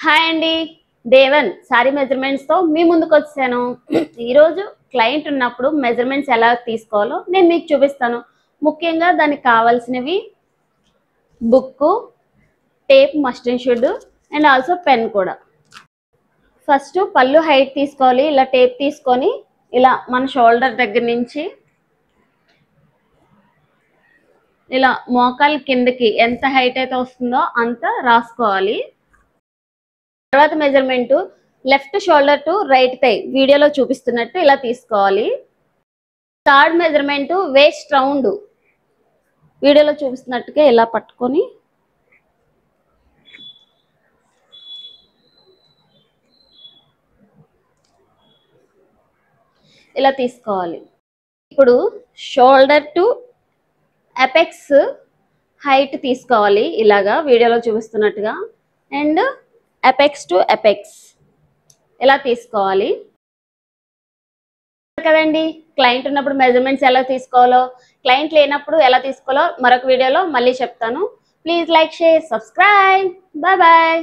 Hi అండి, Devan sorry measurements తో మీ ముందుకు వచ్చాను. ఈరోజు క్లయింట్ ఉన్నప్పుడు మెజర్మెంట్స్ ఎలా తీసుకోవాలో నేను మీకు చూపిస్తాను. ముఖ్యంగా దానికి కావాల్సినవి book, tape must and should and also pen కూడా. ఫస్ట్ పళ్ళు హైట్ తీసుకోవాలి. ఇలా టేప్ తీసుకొని ఇలా మన షోల్డర్ దగ్గర నుంచి ఇలా మోకాలు కిందకి ఎంత హైట్ అయితే వస్తుందో అంత రాసుకోవాలి. తర్వాత measurement left shoulder to right thigh వీడియోలో చూపిస్తున్నట్టు ఇలా తీసుకోవాలి. థర్డ్ మెజర్మెంట్ వేస్ట్ రౌండ్ వీడియోలో చూపిస్తున్నట్టుగా ఇలా పట్టుకొని ఇలా తీసుకోవాలి. ఇప్పుడు షోల్డర్ టు అపెక్స్ హైట్ తీసుకోవాలి ఇలాగా వీడియోలో చూపిస్తున్నట్టుగా. అండ్ అపెక్స్ టు అపెక్స్ ఇలా తీసుకోవాలి కదండి. క్లయింట్ ఉన్నప్పుడు మెజర్మెంట్స్ ఎలా తీసుకోవాలో, క్లయింట్ లేనప్పుడు ఎలా తీసుకోవాలో మరొక వీడియోలో మళ్ళీ చెప్తాను. Please like, share, subscribe. Bye bye.